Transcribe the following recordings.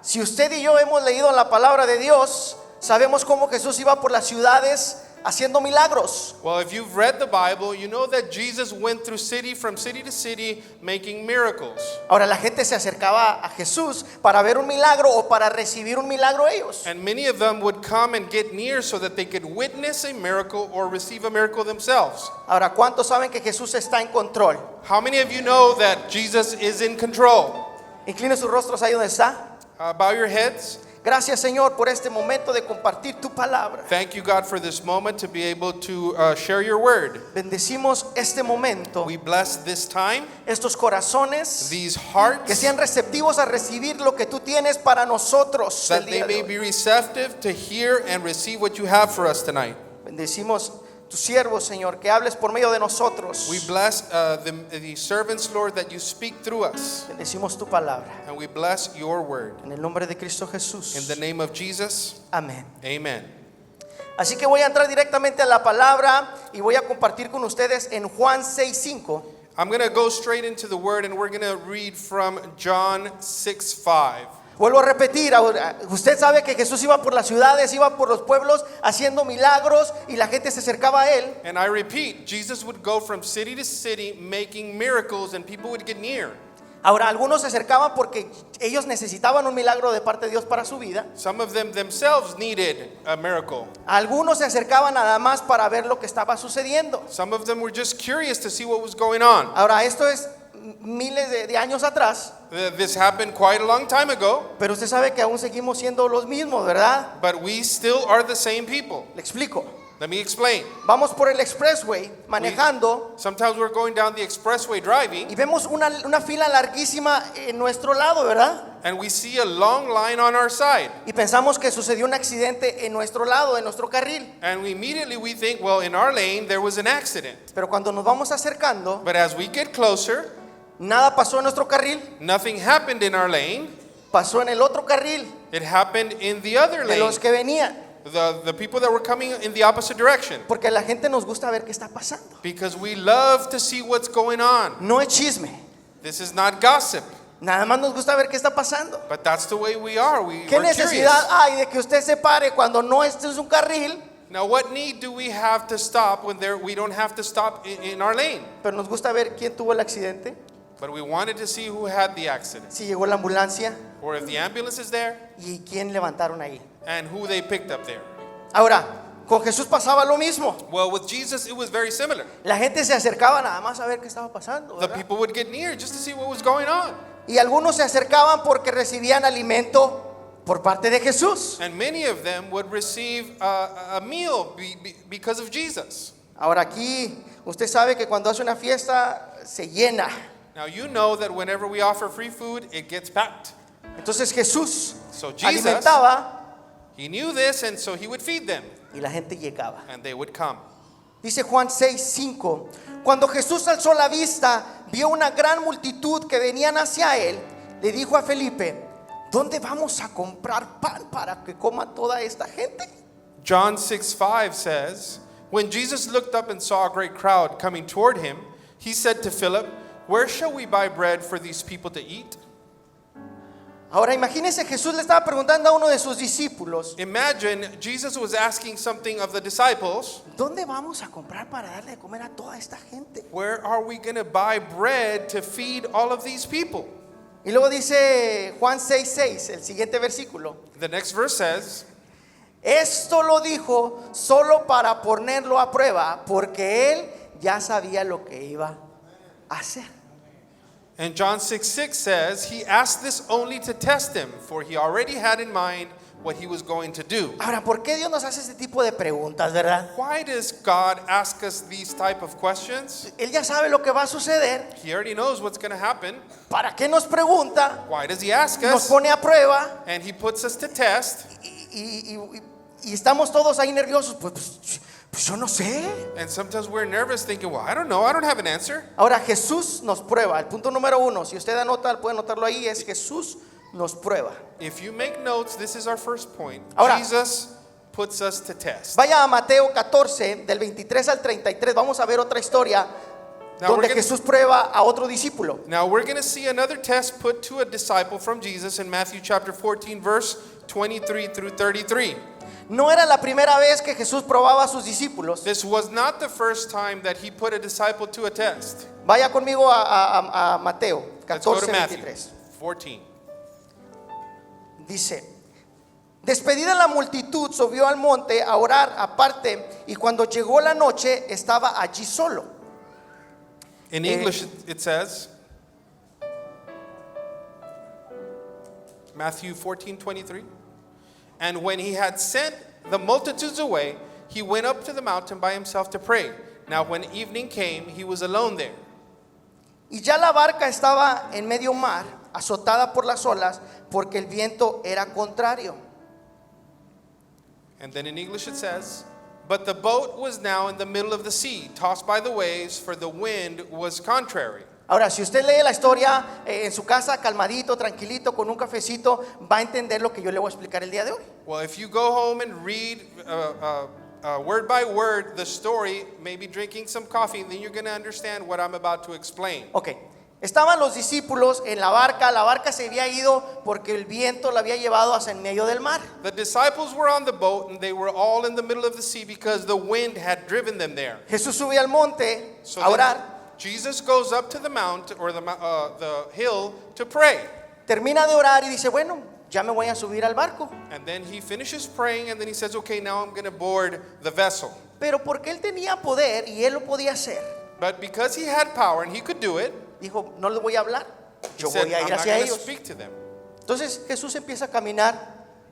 Si usted y yo hemos leído la palabra de Dios, sabemos cómo Jesús iba por las ciudades haciendo milagros. Well, if you've read the Bible, you know that Jesus went through from city to city, making miracles. Ahora la gente se acercaba a Jesús para ver un milagro o para recibir un milagro ellos. And many of them would come and get near so that they could witness a miracle or receive a miracle themselves. Ahora, ¿cuántos saben que Jesús está en control? How many of you know that Jesus is in control? Incline sus rostros ahí donde está. Bow your heads. Gracias, Señor, por este momento de compartir tu palabra. Thank you, God, for this moment to be able to share your word. Bendecimos este momento, We bless this time, estos corazones, these que hearts, sean receptivos a recibir lo que tú tienes para nosotros el that they día de may hoy. be receptive to hear and receive what you have for us tonight. Bendecimos tus siervos, Señor, que hables por medio de nosotros. We bless the servants, Lord, that you speak through us. Bendecimos tu palabra. And we bless your word. En el nombre de Cristo Jesús. In the name of Jesus, Amén. amen. Así que voy a entrar directamente a la palabra y voy a compartir con ustedes en Juan 6:5. I'm going to go straight into the word and we're going to read from John 6:5. Vuelvo a repetir, ahora, usted sabe que Jesús iba por las ciudades, iba por los pueblos haciendo milagros y la gente se acercaba a él. And I repeat, Jesus would go from city to city making miracles and people would get near. Ahora, algunos se acercaban porque ellos necesitaban un milagro de parte de Dios para su vida. Some of them themselves needed a miracle. Algunos se acercaban nada más para ver lo que estaba sucediendo. Some of them were just curious to see what was going on. Ahora, esto es miles de años atrás, This happened quite a long time ago, pero usted sabe que aún seguimos siendo los mismos, ¿verdad? but we still are the same people. Le explico. Let me explain. Vamos por el expressway manejando Sometimes we're going down the expressway driving y vemos una fila larguísima en nuestro lado, ¿verdad? and we see a long line on our side. Y pensamos que sucedió un accidente en nuestro lado, en nuestro carril. And we think, well, in our lane there was an accident. Pero cuando nos vamos acercando, But as we get closer, nada pasó en nuestro carril, nothing happened in our lane. pasó en el otro carril It happened in the other de lane. los que venían. The people that were coming in the opposite direction. Porque a la gente nos gusta ver qué está pasando. Because we love to see what's going on. No es chisme, This is not gossip, nada más nos gusta ver qué está pasando. but that's the way we are. ¿Qué We're necesidad curious. hay de que usted se pare cuando no este es un carril? Now, what need do we have to stop when we don't have to stop in our lane? Pero nos gusta ver quién tuvo el accidente, But we wanted to see who had the accident, si llegó la ambulancia or if the ambulance is there, y quién levantaron ahí. and who they picked up there. Ahora, con Jesús pasaba lo mismo. Well, with Jesus, it was very similar. La gente se acercaba nada más a ver qué estaba pasando, The ¿verdad? people would get near just to see what was going on. Y algunos se acercaban porque recibían alimento por parte de Jesús. And many of them would receive a meal because of Jesus. Ahora aquí, usted sabe que cuando hace una fiesta se llena. Now, you know that whenever we offer free food, it gets packed. Entonces Jesús So Jesus, alimentaba he knew this, and so he would feed them, y la gente llegaba. and they would come. Dice Juan 6:5, cuando Jesús alzó la vista, vio una gran multitud que venían hacia él, le dijo a Felipe, ¿dónde vamos a comprar pan para que coma toda esta gente? John 6:5 says, when Jesus looked up and saw a great crowd coming toward him, he said to Philip, where shall we buy bread for these people to eat? Ahora imagínense, Jesús le estaba preguntando a uno de sus discípulos, Imagine Jesus was asking something of the disciples, ¿dónde vamos a comprar para darle de comer a toda esta gente? where are we going to buy bread to feed all of these people? Y luego dice Juan 6:6, el siguiente versículo, The next verse says, esto lo dijo solo para ponerlo a prueba, porque él ya sabía lo que iba a hacer. and John 6:6 says, he asked this only to test him, for he already had in mind what he was going to do. Ahora, ¿por qué Dios nos hace este tipo de preguntas, verdad? Why does God ask us these type of questions? Él ya sabe lo que va a suceder. He already knows what's going to happen. ¿Para qué nos pregunta? Why does he ask Nos us? pone a prueba And he puts us to test. y estamos todos ahí nerviosos. Pues yo no sé. And sometimes we're nervous thinking, well, I don't know. I don't have an answer. Ahora Jesús nos prueba. El punto número 1, si usted anota, puede anotarlo ahí, es Jesús nos prueba. If you make notes, this is our first point. Ahora, Jesus puts us to test. Vaya a Mateo 14, del 23 al 33. Vamos a ver otra historia Now donde we're gonna- Jesús prueba a otro discípulo. Now we're going to see another test put to a disciple from Jesus in Matthew chapter 14, verse 23 through 33. No era la primera vez que Jesús probaba a sus discípulos. This was not the first time that he put a disciple to a test. Vaya conmigo a Mateo Let's go to 14, Matthew 23. 14. Dice, despedida la multitud, subió al monte a orar aparte, y cuando llegó la noche estaba allí solo. In English, it says, Matthew 14:23. And when he had sent the multitudes away, he went up to the mountain by himself to pray. Now when evening came, he was alone there. Y ya la barca estaba en medio mar, azotada por las olas, porque el viento era contrario. And then in English it says, but the boat was now in the middle of the sea, tossed by the waves, for the wind was contrary. Ahora, si usted lee la historia en su casa, calmadito, tranquilito, con un cafecito, va a entender lo que yo le voy a explicar el día de hoy. Well, if you go home and read word by word the story, maybe drinking some coffee, then you're going to understand what I'm about to explain. Ok, estaban los discípulos en la barca se había ido porque el viento la había llevado hacia en medio del mar. The disciples were on the boat and they were all in the middle of the sea because the wind had driven them there. Jesús sube al monte So a then orar, Jesus goes up to the mount or the hill to pray. termina de orar y dice, bueno, ya me voy a subir al barco. And then he finishes praying and then he says, okay, now I'm going to board the vessel. Pero porque él tenía poder y él lo podía hacer, But because he had power and he could do it, dijo, no les voy a hablar, he yo said, voy a I'm ir not hacia going to ellos. speak to them. Entonces Jesús empieza a caminar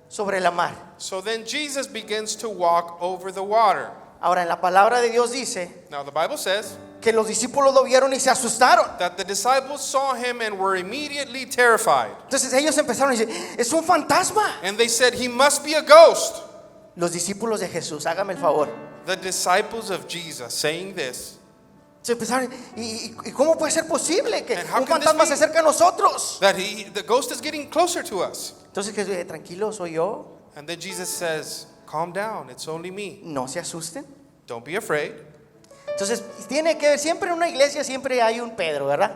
sobre la mar. So then Jesus begins to walk over the water. Ahora en la palabra de Dios dice Now the Bible says que los discípulos lo vieron y se asustaron. that the disciples saw him and were immediately terrified. Entonces ellos empezaron a decir, es un fantasma. And they said, he must be a ghost. Los discípulos de Jesús, hágame el favor. The disciples of Jesus saying this. Se empezaron, ¿y cómo puede ser posible que And how un can this fantasma be? se acerque a nosotros? That the ghost is getting closer to us. Entonces Jesús dice, tranquilo, soy yo, And then Jesus says, calm down, it's only me. no se asusten. Don't be afraid. Entonces tiene que ver, siempre en una iglesia siempre hay un Pedro, ¿verdad?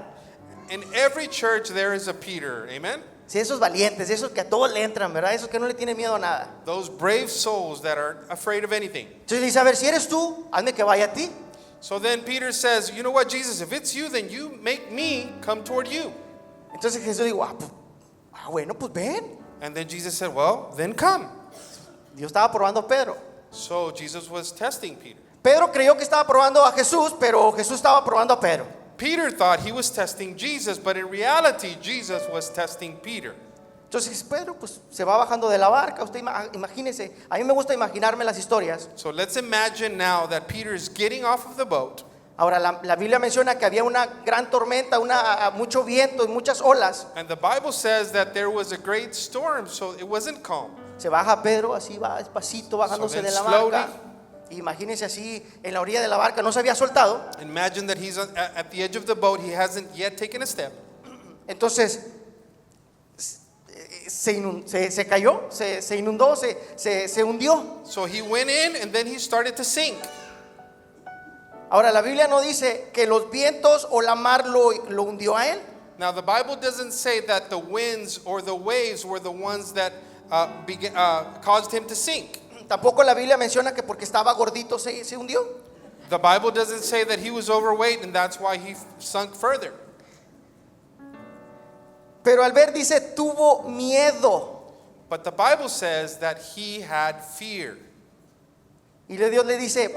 In every church there is a Peter, amen? Sí, esos valientes, esos que a todos le entran, ¿verdad? Esos que no le tienen miedo a nada. Those brave souls that are afraid of anything. Entonces dice, a ver, si eres tú, hazme que vaya a ti. So then Peter says, you know what, Jesus, if it's you, then you make me come toward you. Entonces Jesús dijo, bueno, pues ven. And then Jesus said, well, then come. Dios estaba probando a Pedro. So Jesus was testing Peter. Pedro creyó que estaba probando a Jesús, pero Jesús estaba probando a Pedro. Peter thought he was testing Jesus, but in reality, Jesus was testing Peter. Entonces Pedro pues se va bajando de la barca. Usted imagínese, a mí me gusta imaginarme las historias. So let's imagine now that Peter is getting off of the boat. Ahora la Biblia menciona que había una gran tormenta, mucho viento y muchas olas. And the Bible says that there was a great storm, so it wasn't calm. Se baja Pedro, así va despacito bajándose So then de la slowly- barca. Imagínese así en la orilla de la barca, no se había soltado. Imagine that he's at the edge of the boat. He hasn't yet taken a step. Entonces se cayó, se inundó, se hundió. So he went in and then he started to sink. Ahora la Biblia no dice que los vientos o la mar lo hundió a él. Now the Bible doesn't say that the winds or the waves were the ones that caused him to sink. Tampoco la Biblia menciona que porque estaba gordito se hundió. The Bible doesn't say that he was overweight and that's why he sunk further. Pero al ver dice tuvo miedo. But the Bible says that he had fear. Y Dios le dice,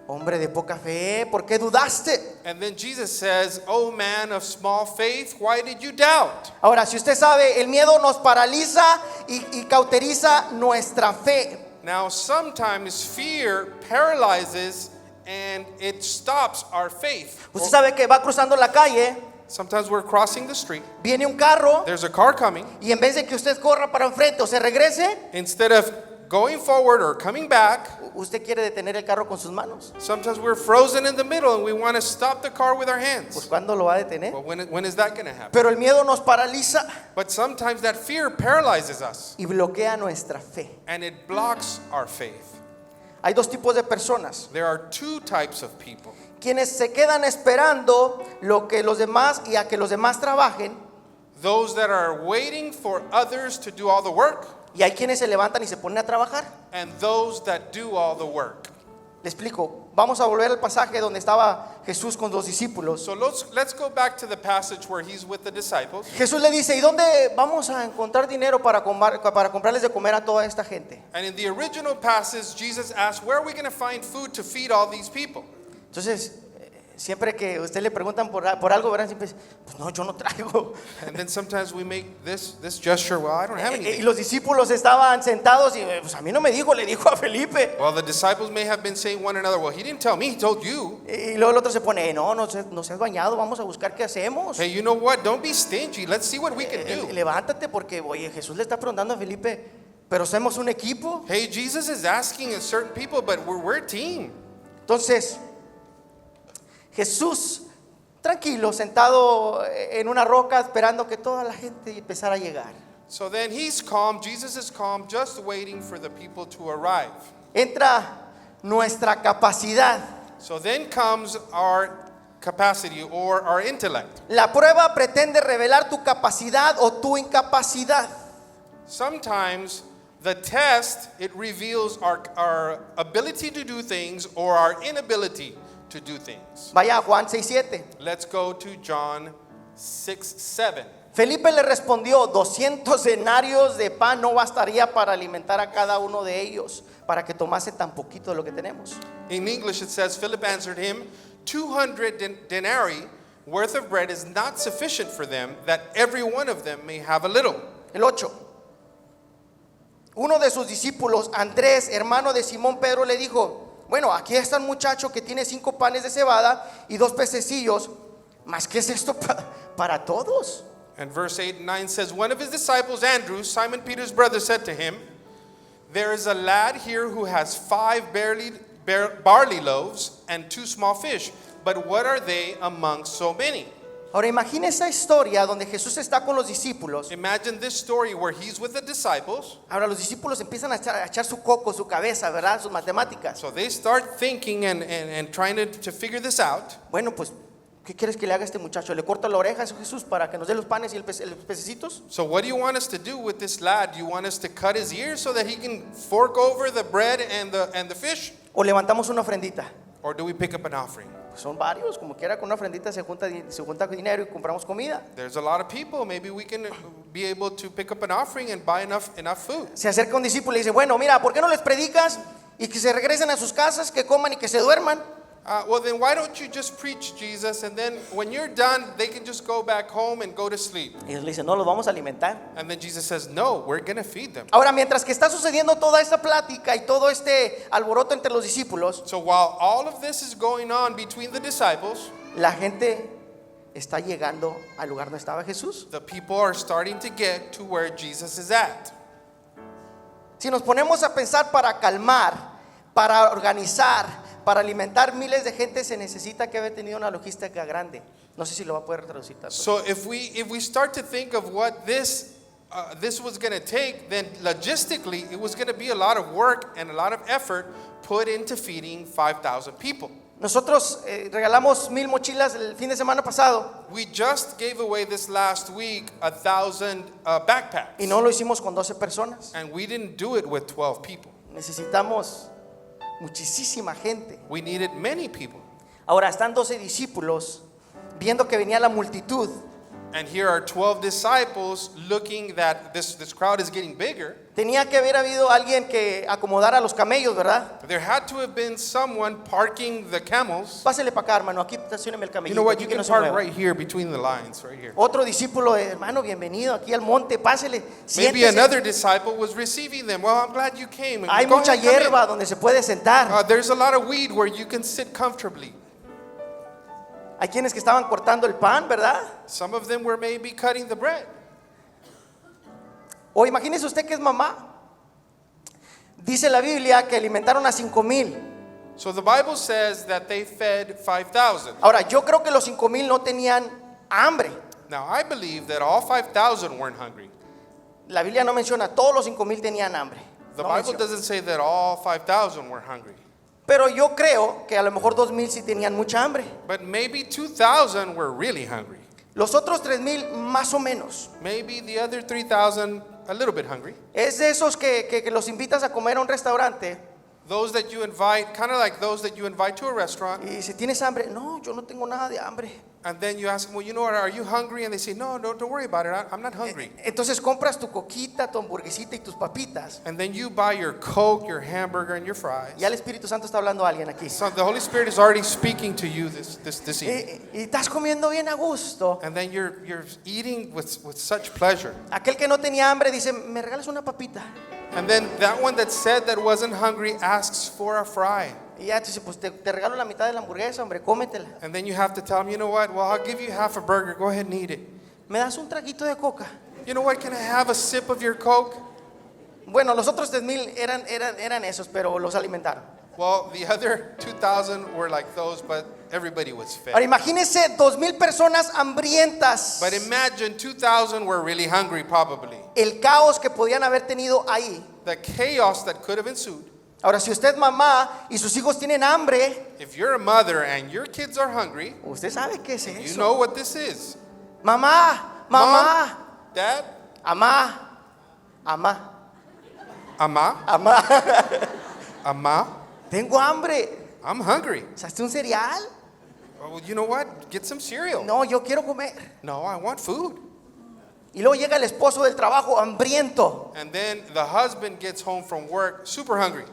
hombre de poca fe, ¿por qué dudaste? And then Jesus says, "Oh man of small faith, why did you doubt?" Ahora, si usted sabe, el miedo nos paraliza y cauteriza nuestra fe. Now sometimes fear paralyzes and it stops our faith. Usted sabe que va cruzando la calle, Sometimes we're crossing the street. viene un carro There's a car coming. y en vez de que usted corra para enfrente o se regrese, Instead of going forward or coming back, usted quiere detener el carro con sus manos. sometimes we're frozen in the middle and we want to stop the car with our Pues hands. ¿cuándo lo va a detener? Well, when is that going to happen? Pero el miedo nos paraliza But sometimes that fear paralyzes us y bloquea nuestra fe. and it blocks our faith. Hay dos tipos de personas. There are two types of people. Quienes se quedan esperando lo que los demás y a que los demás trabajen. Those that are waiting for others to do all the work, Y hay quienes se levantan y se ponen a trabajar. and those that do all the work. Le explico. Vamos a volver al pasaje donde estaba Jesús con los discípulos. So let's go back to the passage where he's with the disciples. Jesús le dice, ¿y dónde vamos a encontrar dinero para comprarles de comer a toda esta gente? And in the original passage, Jesus asked, where are we going to find food to feed all these people? Entonces, siempre que usted le preguntan por algo, verán, siempre dice, pues no, yo no traigo. And then sometimes we make this gesture, well, I don't have Y anything. los discípulos estaban sentados y pues a mí no me dijo, le dijo a Felipe. Well, the disciples may have been saying one another, well, he didn't tell me, he told you. Y luego el otro se pone, no seas bañado, vamos a buscar qué hacemos. Hey, you know what? Don't be stingy. Let's see what we can do. Levántate porque, oye, Jesús le está preguntando a Felipe, pero somos un equipo. Hey, Jesus is asking a certain people, but we're a team. Entonces, Jesús, tranquilo, sentado en una roca, esperando que toda la gente empezara a llegar. So then he's calm, Jesus is calm, just waiting for the people to arrive. Entra nuestra capacidad. So then comes our capacity or our intellect. La prueba pretende revelar tu capacidad o tu incapacidad. Sometimes the test, it reveals our ability to do things or our inability to do things. Vaya a Juan 6:7. Let's go to John 6:7. Felipe le respondió, 200 denarios de pan no bastaría para alimentar a cada uno de ellos, para que tomase tan poquito de lo que tenemos. In English it says, Philip answered him, 200 denarii worth of bread is not sufficient for them, that every one of them may have a little. El 8. Uno de sus discípulos, Andrés, hermano de Simón Pedro, le dijo, bueno, aquí está un muchacho que tiene 5 panes de cebada y 2 pececillos, ¿mas qué es esto para todos? And verse 8 and 9 says, one of his disciples, Andrew, Simon Peter's brother, said to him, there is a lad here who has 5 barley loaves and 2 small fish, but what are they among so many? Ahora imagina esa historia donde Jesús está con los discípulos. Imagine this story where he's with the disciples. Ahora los discípulos empiezan a echar su coco, su cabeza, ¿verdad? Sus matemáticas. So they start thinking and trying to figure this out. Bueno, pues, ¿qué quieres que le haga a este muchacho? ¿Le corta la oreja a Jesús para que nos dé los panes y los pececitos? So what do you want us to do with this lad? Do you want us to cut his ears so that he can fork over the bread and the fish? ¿O levantamos una ofrendita? Or do we pick up an offering? Pues son varios, como quiera con una ofrendita se junta dinero y compramos comida. There's a lot of people. Maybe we can be able to pick up an offering and buy enough food. Se acerca un discípulo y dice, bueno, mira, ¿por qué no les predicas y que se regresen a sus casas, que coman y que se duerman? Well, then why don't you just preach Jesus, and then when you're done, they can just go back home and go to sleep. Y ellos le dicen, no, los vamos a alimentar. And then Jesus says, no, we're going to feed them. Ahora, mientras que está sucediendo toda esta plática y todo este alboroto entre los discípulos, So while all of this is going on between the disciples, la gente está llegando al lugar donde estaba Jesús. the people are starting to get to where Jesus is at. Si nos ponemos a pensar para calmar, para organizar, para alimentar miles de gente, se necesita que haber tenido una logística grande. No sé si lo va a poder traducir tanto. So if we start to think of what this was going to take, then logistically it was going to be a lot of work and a lot of effort put into feeding 5,000 people. Nosotros regalamos 1,000 mochilas el fin de semana pasado We just gave away this last week 1,000 backpacks, y no lo hicimos con 12 personas. and we didn't do it with 12 people. Necesitamos muchísima gente. We needed many people. Ahora están 12 discípulos viendo que venía la multitud. And here are 12 disciples looking that this crowd is getting bigger. Tenía que haber habido alguien que acomodara los camellos, ¿verdad? There had to have been someone parking the camels. Pásele para acá, hermano, aquí estacioneme el You camellito. know what? Aquí You que can no se park mueva. right here between the lines, right here. Otro discípulo, hermano, bienvenido aquí al monte, pásele, Maybe siéntese. another disciple was receiving them. Well, I'm glad you came. Hay Go mucha ahead, come in. hierba donde se puede sentar. There's a lot of weed where you can sit comfortably. Hay quienes que estaban cortando el pan, ¿verdad? Some of them were maybe cutting the bread. O imagínese usted que es mamá. Dice la Biblia que alimentaron a 5,000. So the Bible says that they fed 5,000. Ahora, yo creo que los 5,000 no tenían hambre. Now, I believe that all 5,000 weren't hungry. La Biblia no menciona, todos los 5,000 tenían hambre. The No Bible menciona. doesn't say that all 5,000 were hungry. Pero yo creo que a lo mejor 2,000 sí tenían mucha hambre. But maybe 2,000 were really hungry. Los otros 3,000 más o menos. Maybe the other 3,000 a little bit hungry. Es de esos que los invitas a comer a un restaurante Those that you invite, kind of like those that you invite to a restaurant, y si tienes hambre, no, yo no tengo nada de hambre. and then you ask them, well, you know what, are you hungry? And they say, no, don't worry about it, I'm not hungry. Entonces compras tu coquita, tu hamburguesita y tus papitas. And then you buy your Coke, your hamburger, and your fries. Ya el Espíritu Santo está hablando a alguien aquí. So the Holy Spirit is already speaking to you this evening. Y estás comiendo bien a gusto. And then you're eating with such pleasure. Aquel que no tenía hambre dice, ¿me regalas una papita? And then that one that said that wasn't hungry asks for a fry. Y ya, entonces, pues te regalo la mitad de la hamburguesa, hombre, cómetela. And then you have to tell them, you know what, well, I'll give you half a burger, go ahead and eat it. ¿Me das un traguito de coca? You know what, can I have a sip of your Coke? Bueno, los otros 3,000 eran esos, pero los alimentaron. Well, the other 2,000 were like those, but everybody was Ahora fed. imagínense 2,000 personas hambrientas. But imagine 2,000 were really hungry, probably. El caos que podían haber tenido ahí. The chaos that could have ensued. Ahora, si usted mamá y sus hijos tienen hambre, If you're a mother and your kids are hungry, usted sabe qué es you eso. know what this is. Mamá, Mom, Dad, amá, amá, Ama, amá. Ama, Tengo hambre. I'm hungry. ¿Usaste un cereal? Oh, you know what? Get some cereal. No, yo quiero comer. No, I want food. Y luego llega el esposo del trabajo hambriento. And then the husband gets home from work super hungry.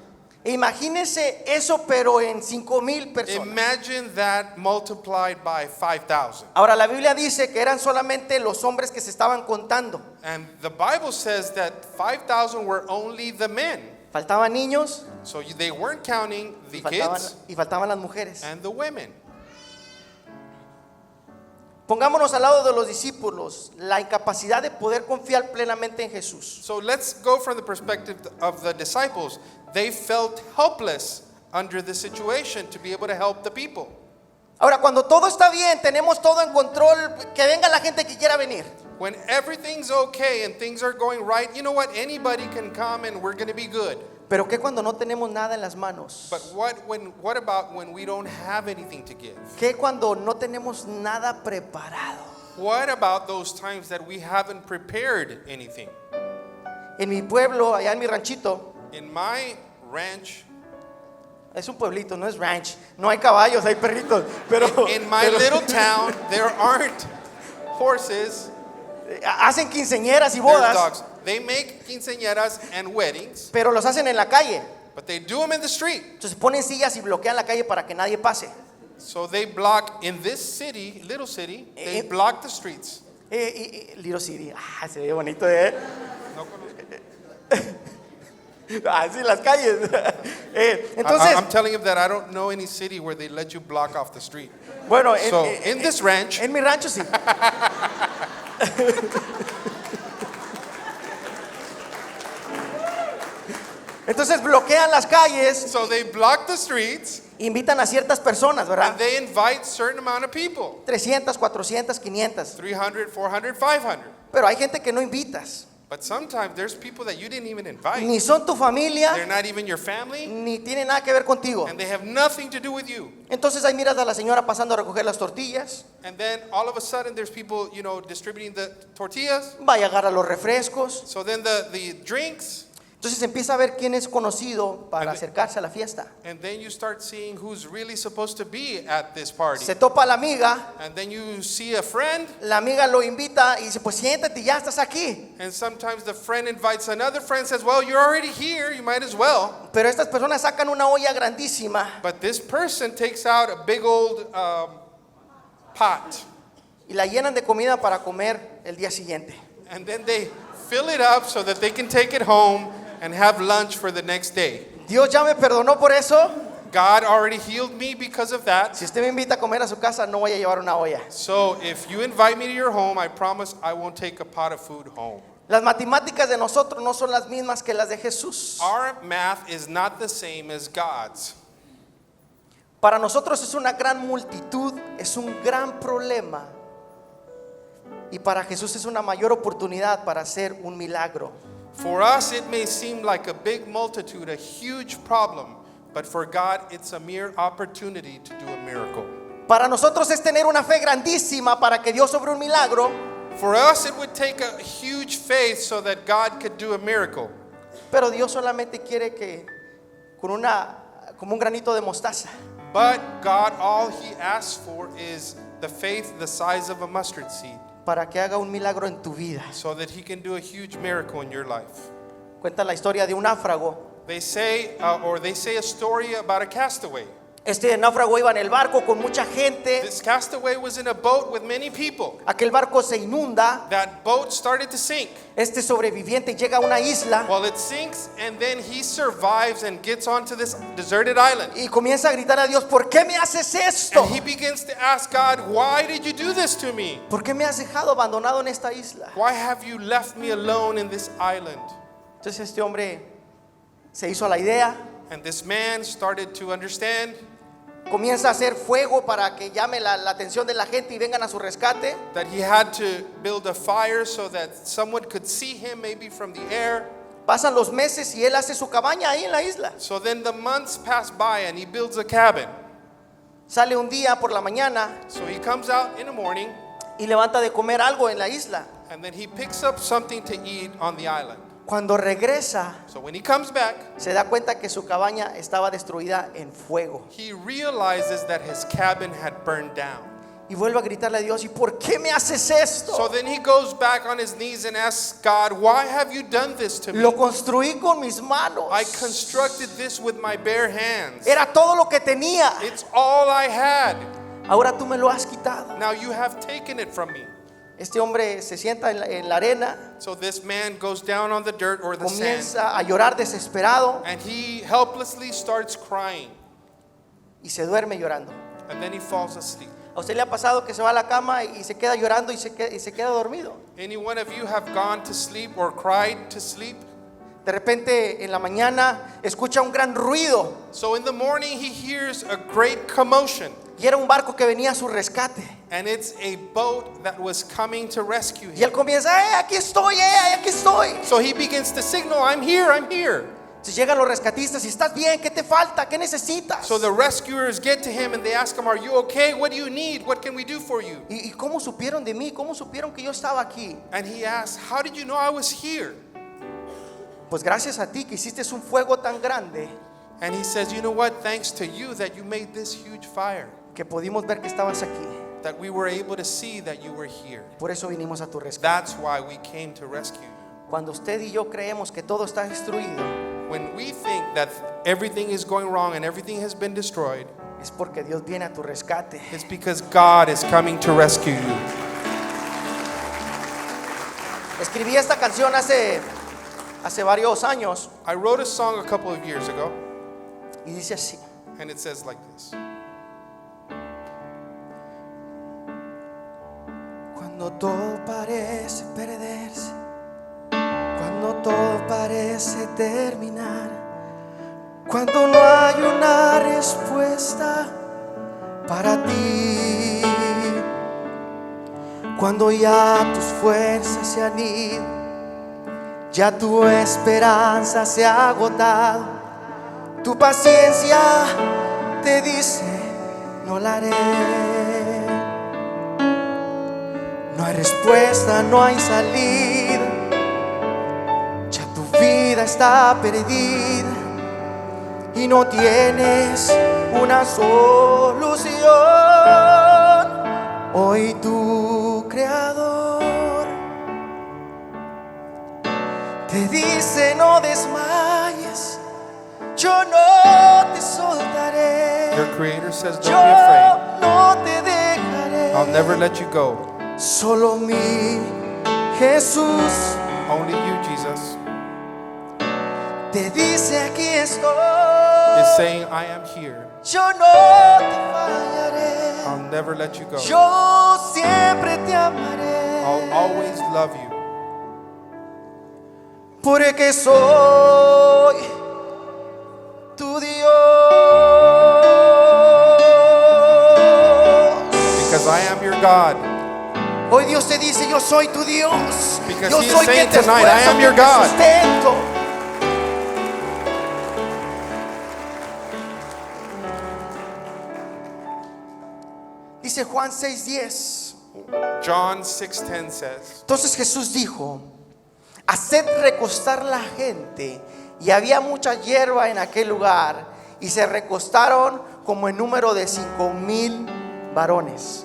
E imagínense eso, pero en 5,000 personas. Imagine that multiplied by 5,000. Ahora, la Biblia dice que eran solamente los hombres que se estaban contando. And the Bible says that 5,000 were only the men. Faltaban niños So they weren't counting the kids y faltaban las mujeres. and the women. Pongámonos al lado de los discípulos, la incapacidad de poder confiar plenamente en Jesús. So let's go from the perspective of the disciples. They felt helpless under the situation to be able to help the people. Ahora, cuando todo está bien, tenemos todo en control, que venga la gente que quiera venir. When everything's okay and things are going right, you know what? Anybody can come and we're going to be good. Pero ¿qué cuando no tenemos nada en las manos? But what about when we don't have anything to give? ¿Qué cuando no tenemos nada preparado? What about those times that we haven't prepared anything? En mi pueblo, allá en mi ranchito, In my ranch, es un pueblito, no es ranch, no hay caballos, hay perritos, pero, in my pero- little town, there aren't horses, hacen quinceañeras y there's bodas, dogs. They make quinceañeras and weddings, pero los hacen en la calle. but they do them in the street. Entonces ponen sillas y bloquean la calle para que nadie pase. So they block, in this city, little city, they block the streets. Little City, se ve bonito, ¿eh? No conozco. Así las calles. Entonces, I'm telling him that I don't know any city where they let you block off the street. bueno, So in this ranch, en mi rancho sí. Entonces bloquean las calles, so they block the streets invitan a ciertas personas, ¿verdad? and they invite certain amount of people, 300, 400, 500. 300, 400, 500. Pero hay gente que no invitas. But sometimes there's people that you didn't even invite. Ni son tu familia, They're not even your family, ni tienen nada que ver contigo. and they have nothing to do with you. Entonces ahí miras a la señora pasando a recoger las tortillas, And then all of a sudden there's people, distributing the tortillas. vaya a agarrar los refrescos. So then the drinks, Entonces empieza a ver quién es conocido para And the- acercarse a la fiesta. and then you start seeing who's really supposed to be at this party. Se topa la amiga, And then you see a friend, la amiga lo invita y dice, pues siéntate, ya estás aquí. and sometimes the friend invites another friend, says, well, you're already here, you might as well. Pero estas personas sacan una olla grandísima But this person takes out a big old pot, y la llenan de comida para comer el día siguiente. and then they fill it up so that they can take it home and have lunch for the next day. Dios ya me perdonó por eso. God already healed me because of that. Si usted me invita a comer a su casa, no voy a llevar una olla. So if you invite me to your home, I promise I won't take a pot of food home. Las matemáticas de nosotros no son las mismas que las de Jesús. Our math is not the same as God's. Para nosotros es una gran multitud, es un gran problema. Y para Jesús es una mayor oportunidad para hacer un milagro. For us, it may seem like a big multitude, a huge problem, but for God, it's a mere opportunity to do a miracle. Para nosotros es tener una fe grandísima para que Dios sobre un milagro, For us, it would take a huge faith so that God could do a miracle. pero Dios solamente quiere que como un granito de mostaza. But God, all He asks for is the faith the size of a mustard seed, Para que haga un milagro en tu vida. so that He can do a huge miracle in your life. Cuenta la historia de un náufrago. They say a story about a castaway. Este náufrago iba en el barco con mucha gente. This castaway was in a boat with many people. Aquel barco se inunda. That boat started to sink. Este sobreviviente llega a una isla Well, it sinks, and then he survives and gets onto this deserted island. y comienza a gritar a Dios, ¿por qué me haces esto? And he begins to ask God, why did you do this to me? ¿Por qué me has dejado abandonado en esta isla? Why have you left me alone in this island? Entonces este hombre se hizo a la idea, And this man started to understand comienza a hacer fuego para que llame la atención de la gente y vengan a su rescate. that he had to build a fire so that someone could see him maybe from the air. Pasan los meses y él hace su cabaña ahí en la isla. So then the months pass by and he builds a cabin. Sale un día por la mañana So he comes out in the morning y levanta de comer algo en la isla. and then he picks up something to eat on the island. Cuando regresa, So when he comes back, se da cuenta que su cabaña estaba destruida en fuego. he realizes that his cabin had burned down. Y vuelve a gritarle a Dios, ¿y por qué me haces esto? So then he goes back on his knees and asks God, why have you done this to me? Lo construí con mis manos. I constructed this with my bare hands. Era todo lo que tenía. It's all I had. Ahora tú me lo has quitado. Now you have taken it from me. Este hombre se sienta en la arena, So this man goes down on the dirt or the sand, comienza a llorar desesperado and he helplessly starts crying, y se duerme llorando. and then he falls asleep. ¿A usted le ha pasado que se va a la cama y se queda llorando y se queda dormido? Any one of you have gone to sleep or cried to sleep? De repente en la mañana escucha un gran ruido So in the morning he hears a great commotion, y era un barco que venía a su rescate. and it's a boat that was coming to rescue Y él him. comienza, aquí estoy, aquí estoy. So he begins to signal, I'm here, I'm here. Si llegan los rescatistas y estás bien, ¿qué te falta? ¿Qué necesitas? So the rescuers get to him and they ask him, are you okay? What do you need? What can we do for you? ¿Y cómo supieron de mí? ¿Cómo supieron que yo estaba aquí? And he asks, how did you know I was here? Pues gracias a ti que hiciste un fuego tan grande And he says, you know what? Thanks to you that you made this huge fire, que pudimos ver que estabas aquí. that we were able to see that you were here. Por eso vinimos a tu rescate. That's why we came to rescue you. Cuando usted y yo creemos que todo está destruido, When we think that everything is going wrong and everything has been destroyed, es porque Dios viene a tu rescate. it's because God is coming to rescue you. Escribí esta canción hace varios años I wrote a song a couple of years ago, y dice así: and it says like this. cuando todo parece perderse, cuando todo parece terminar, cuando no hay una respuesta para ti, cuando ya tus fuerzas se han ido, ya tu esperanza se ha agotado, tu paciencia te dice no la haré. No hay respuesta, no hay salida, ya tu vida está perdida y no tienes una solución. Hoy tu creador te dice no desmayes, yo no te soltaré, Your creator says, don't be afraid. yo no te dejaré. I'll never let you go. Solo mi Jesús Only you, Jesus, te dice aquí estoy, is saying, I am here. yo no te fallaré, I'll never let you go. yo siempre te amaré, I'll always love you. porque soy tu Dios. Because I am your God. Hoy Dios te dice, yo soy tu Dios. Because Yo he is soy quien saying te tonight, I esfuerzo, am your quien te God. sustento. Dice Juan 6:10. John 6:10 says, Entonces Jesús dijo, haced recostar la gente. Y había mucha hierba en aquel lugar. Y se recostaron como en número de 5,000 varones.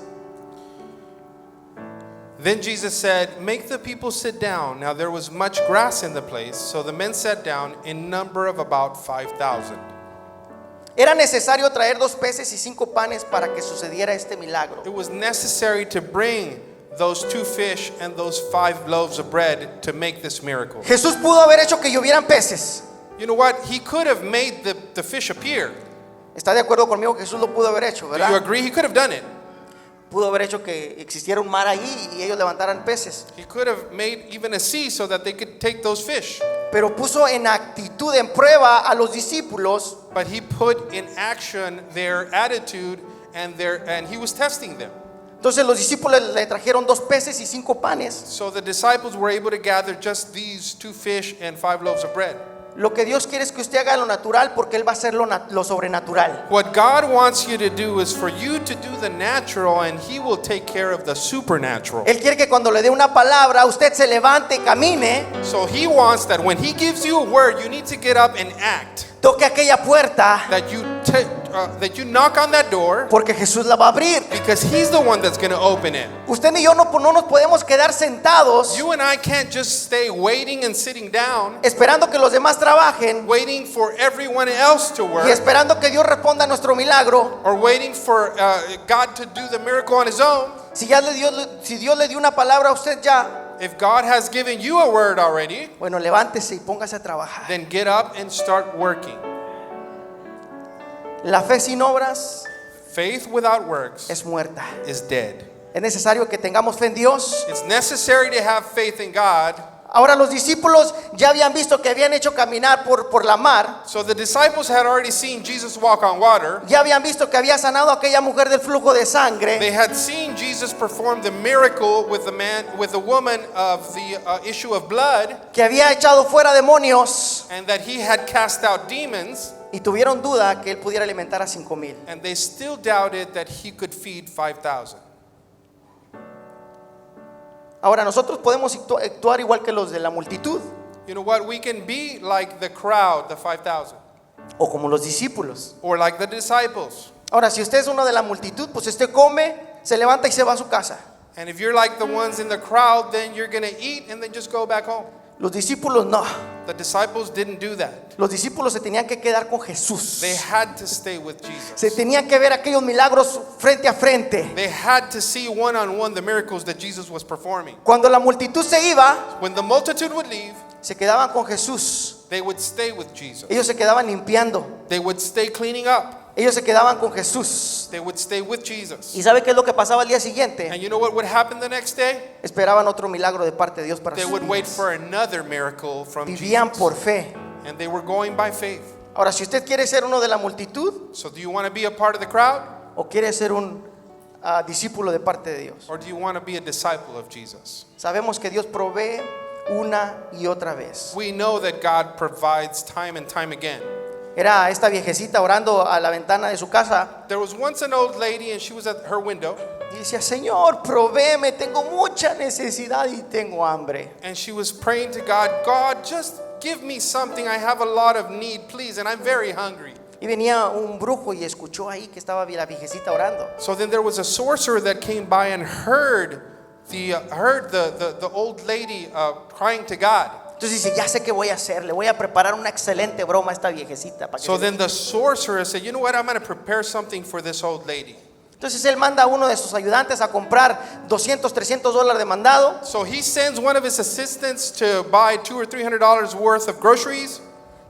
Then Jesus said, make the people sit down. Now there was much grass in the place, so the men sat down in number of about 5,000. Era necesario traer 2 peces y 5 panes para que sucediera este milagro. It was necessary to bring those 2 fish and those 5 loaves of bread to make this miracle. Jesús pudo haber hecho que llovieran peces. You know what? He could have made the fish appear. ¿Está de acuerdo conmigo que Jesús lo pudo haber hecho, Do you verdad? agree? He could have done it. Pudo haber hecho que existiera un mar allí y ellos levantaran peces. He could have made even a sea so that they could take those fish. Pero puso en actitud, en prueba a los discípulos. But he put in action their attitude and he was testing them. Entonces los discípulos le trajeron 2 peces y 5 panes. So the disciples were able to gather just these 2 fish and 5 loaves of bread. Lo que Dios quiere es que usted haga lo natural porque Él va a hacer lo sobrenatural. What God wants you to do is for you to do the natural and he will take care of the supernatural. Él quiere que cuando le dé una palabra usted se levante y camine, So he wants that when he gives you a word, you need to get up and act. toque aquella puerta That you knock on that door porque Jesús la va a abrir. because he's the one that's going to open it. Usted y yo no nos podemos quedar sentados You and I can't just stay waiting and sitting down, esperando que los demás trabajen waiting for everyone else to y work, esperando que Dios responda a nuestro milagro. or waiting for God to do the miracle on his own. Si Dios le dio una palabra a usted ya, If God has given you a word already, bueno, levántese y póngase a trabajar. then get up and start working. La fe sin obras Faith without works es muerta. is dead. Es necesario que tengamos fe en Dios. It's necessary to have faith in God. Ahora los discípulos ya habían visto que habían hecho caminar por la mar. So the disciples had already seen Jesus walk on water. Ya habían visto que había sanado a aquella mujer del flujo de sangre. They had seen Jesus perform the miracle with the woman of the issue of blood, Que había echado fuera demonios. and that he had cast out demons, Y tuvieron duda que él pudiera alimentar a 5,000. and they still doubted that he could feed 5,000. Ahora nosotros podemos actuar igual que los de la multitud. You know what? We can be like the crowd, the 5,000, O como los discípulos. or like the disciples. Ahora si usted es uno de la multitud, pues usted come, se levanta y se va a su casa. And if you're like the ones in the crowd, then you're going to eat and then just go back home. Los discípulos no. The disciples didn't do that. Los discípulos se tenían que quedar con Jesús. They had to stay with Se Jesus. tenían que ver aquellos milagros frente a frente. They had to see one-on-one the miracles that Jesus was performing. Cuando la multitud se iba, When the multitude would leave, se quedaban con Jesús. they would stay with Jesus. Ellos se quedaban limpiando. They would stay cleaning up. Ellos se quedaban con Jesús. They would stay with Jesus. ¿Y sabe qué es lo que pasaba al día siguiente? And you know what would happen the next day? Esperaban otro milagro de parte de Dios para They sus would wait vidas. for another miracle from Vivían Jesus. por fe. And they were going by faith. Ahora, si usted quiere ser uno de la multitud So do you want to be a part of the crowd? o quiere ser un discípulo de parte de Dios, Or do you want to be a disciple of Jesus? sabemos que Dios provee una y otra vez. We know that God provides time and time again. Era esta viejecita orando a la ventana de su casa There was once an old lady and she was at her window y decía, Señor, provéeme, tengo mucha necesidad y tengo hambre. and she was praying to God, God, just give me something. I have a lot of need, please, and I'm very hungry. Y venía un brujo y escuchó ahí que estaba la viejecita orando. So then there was a sorcerer that came by and heard the old lady crying to God. Entonces dice, ya sé qué voy a hacer, le voy a preparar una excelente broma a esta viejecita. Para que So se- then the sorcerer said, you know what, I'm going to prepare something for this old lady. Entonces él manda a uno de sus ayudantes a comprar $200, $300 de mandado. So he sends one of his assistants to buy $200 or $300 worth of groceries.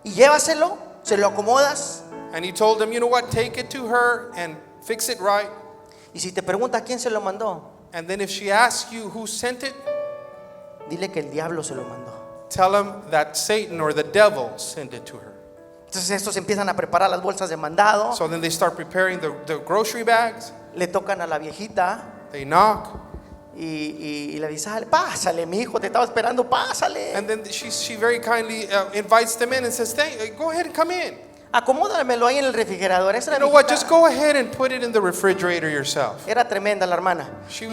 Y llévaselo, se lo acomodas. And he told him, you know what, take it to her and fix it right. Y si te pregunta quién se lo mandó, And then if she asks you who sent it, dile que el diablo se lo mandó. tell him that Satan or the devil sent it to her. Entonces estos empiezan a preparar las bolsas de mandado. So then they start preparing the grocery bags. Le tocan a la viejita They knock. y le dice, pásale, mi hijo, te estaba esperando, pásale. And then she very kindly invites them in and says, go ahead and come in. Acomódamelo ahí en el refrigerador. Esa You era, know what? Just go ahead and put it in the refrigerator yourself. era tremenda la hermana. She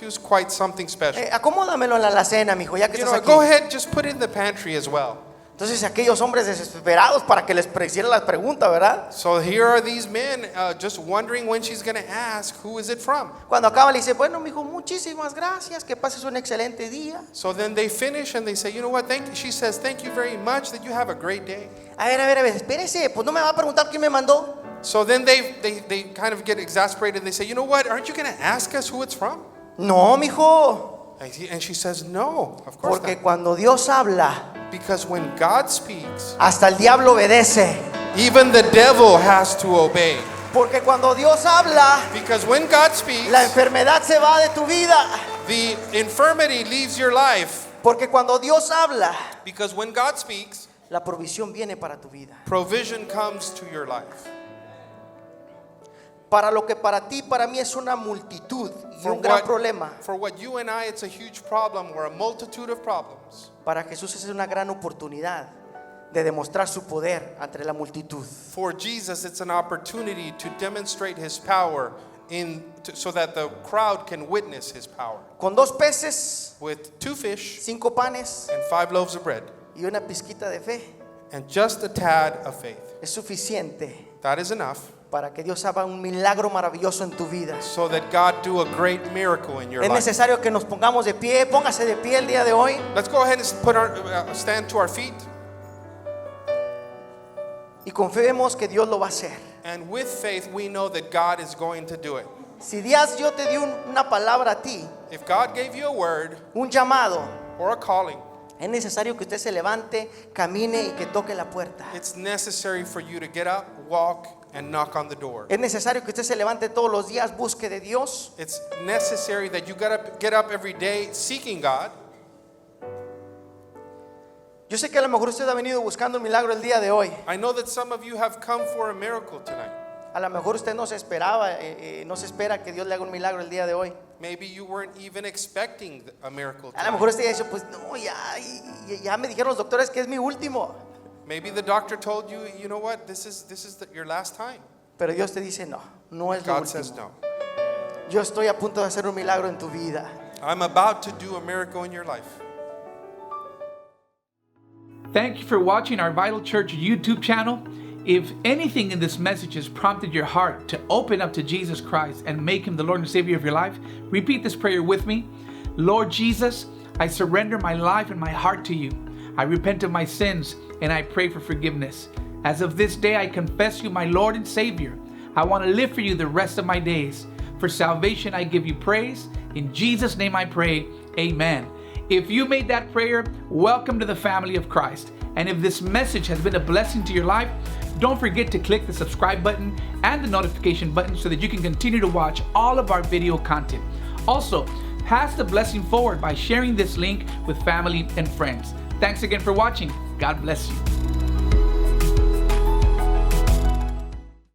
was quite something special. Acomódamelo en la alacena, mijo, ya que You estás know, aquí. go ahead, just put it in the pantry as well. Entonces aquellos hombres desesperados para que les hiciera las preguntas, ¿verdad? So here are these men just wondering when she's going to ask, who is it from? Cuando acaba le dice, bueno, mijo, muchísimas gracias, que pases un excelente día. So then they finish and they say, you know what, thank you. She says, thank you very much, that you have a great day. A ver, espérese, pues no me va a preguntar quién me mandó. So then they kind of get exasperated and they say, you know what, aren't you going to ask us who it's from? No, mijo, And she says, no, of course porque not. cuando Dios habla, Because when God speaks, hasta el diablo obedece. even the devil has to obey. Porque cuando Dios habla, Because when God speaks, la enfermedad se va de tu vida. the infirmity leaves your life. Porque cuando Dios habla, Because when God speaks, la provisión viene para tu vida. provision comes to your life. Para lo que para ti, para mí es una multitud y un gran problema, For what you and I, it's a huge problem or a multitude of problems. para Jesús es una gran oportunidad de demostrar su poder ante la multitud. For Jesus, it's an opportunity to demonstrate his power so that the crowd can witness his power. Con 2 peces, With 2 fish 5 panes and 5 loaves of bread y una pizquita de fe, and just a tad of faith. es suficiente That is enough para que Dios haga un milagro maravilloso en tu vida. so that God do a great miracle in your Es life. necesario que nos pongamos de pie. Póngase de pie el día de hoy. Let's go ahead and stand to our feet. Y confiemos que Dios lo va a hacer. And with faith, we know that God is going to do it. Si Dios te dio una palabra a ti, If God gave you a word un llamado, or a calling, es necesario que usted se levante, camine y que toque la puerta. it's necessary for you to get up, walk, and knock on the door. Es necesario que usted se levante todos los días, busque de Dios. It's necessary that you get up every day seeking God. Yo sé que a lo mejor usted ha venido buscando un milagro el día de hoy. I know that some of you have come for a miracle tonight. A lo mejor usted no se esperaba, no se espera que Dios le haga un milagro el día de hoy. Maybe you weren't even expecting a miracle A lo tonight. mejor usted dice, pues no, ya me dijeron los doctores que es mi último. Maybe the doctor told you, you know what, this is your last time. Pero Dios te dice, no es lo God says último. no. Yo estoy a punto de hacer un milagro en tu vida. I'm about to do a miracle in your life. Thank you for watching our Vital Church YouTube channel. If anything in this message has prompted your heart to open up to Jesus Christ and make him the Lord and Savior of your life, repeat this prayer with me. Lord Jesus, I surrender my life and my heart to you. I repent of my sins and I pray for forgiveness. As of this day, I confess you my Lord and Savior. I want to live for you the rest of my days. For salvation, I give you praise. In Jesus' name I pray, amen. If you made that prayer, welcome to the family of Christ. And if this message has been a blessing to your life, don't forget to click the subscribe button and the notification button so that you can continue to watch all of our video content. Also, pass the blessing forward by sharing this link with family and friends. Thanks again for watching. God bless you.